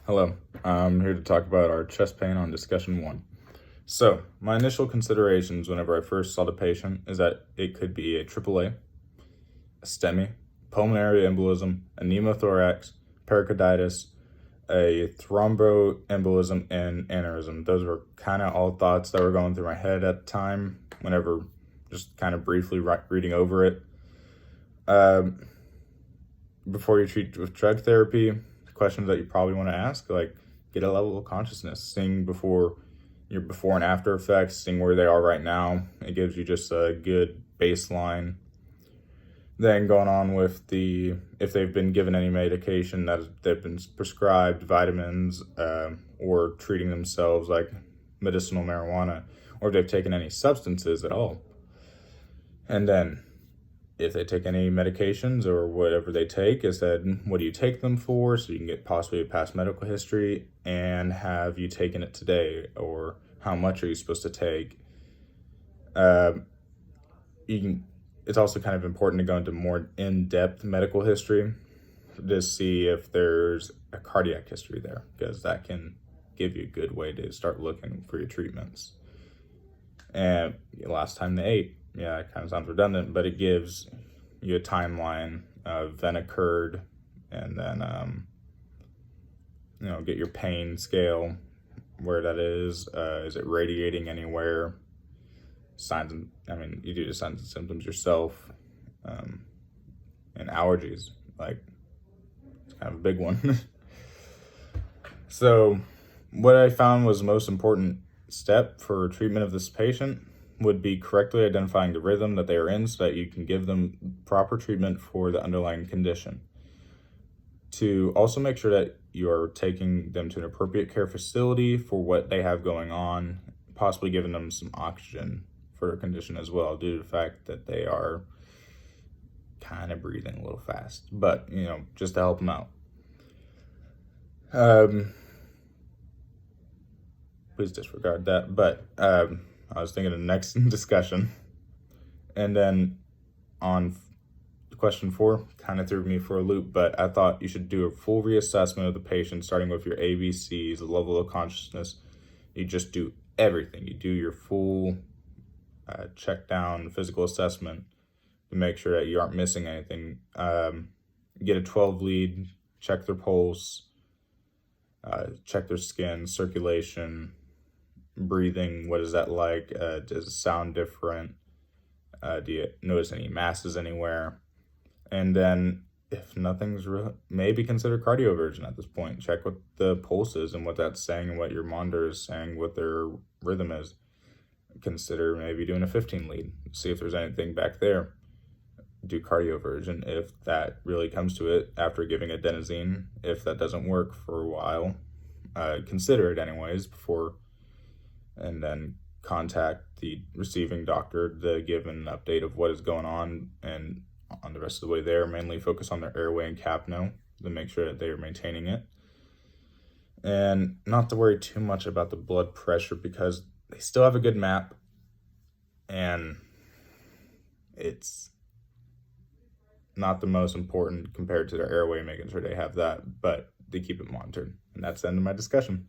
Hello, I'm here to talk about our chest pain on discussion 1. So, my initial considerations whenever I first saw the patient is that it could be a AAA, a STEMI, pulmonary embolism, a pneumothorax, pericarditis, a thromboembolism, and aneurysm. Those were kind of all thoughts that were going through my head at the time whenever just kind of briefly reading over it. Before you treat with drug therapy, questions that you probably want to ask, like get a level of consciousness, seeing before your before and after effects, seeing where they are right now. It gives you just a good baseline. Then going on with if they've been given any medication that they've been prescribed, vitamins, or treating themselves like medicinal marijuana, or if they've taken any substances at all. And then if they take any medications or whatever they take, is that what do you take them for, so you can get possibly a past medical history, and have you taken it today, or how much are you supposed to take. It's also kind of important to go into more in-depth medical history to see if there's a cardiac history there, because that can give you a good way to start looking for your treatments. And last time they ate, yeah, it kind of sounds redundant, but it gives you a timeline of event occurred, and then get your pain scale, where that is it radiating anywhere, signs, you do the signs and symptoms yourself, and allergies, like, it's kind of a big one. So what I found was the most important step for treatment of this patient would be correctly identifying the rhythm that they are in, so that you can give them proper treatment for the underlying condition. To also make sure that you are taking them to an appropriate care facility for what they have going on, possibly giving them some oxygen for their condition as well, due to the fact that they are kind of breathing a little fast, but just to help them out. Please disregard that, but I was thinking of the next discussion. And then on question 4, kind of threw me for a loop, but I thought you should do a full reassessment of the patient, starting with your ABCs, the level of consciousness. You just do everything. You do your full check down physical assessment to make sure that you aren't missing anything. Get a 12 lead, check their pulse, check their skin, circulation, breathing. What is that like? Does it sound different? Do you notice any masses anywhere? And then if nothing's real, maybe consider cardioversion at this point. Check what the pulse is and what that's saying, and what your monitor is saying, what their rhythm is. Consider maybe doing a 15 lead, see if there's anything back there. Do cardioversion if that really comes to it after giving adenosine. If that doesn't work for a while, consider it anyways before, and then contact the receiving doctor to give an update of what is going on. And on the rest of the way there, mainly focus on their airway and capno to make sure that they are maintaining it, and not to worry too much about the blood pressure, because they still have a good map, and it's not the most important compared to their airway, making sure they have that, but they keep it monitored. And that's the end of my discussion.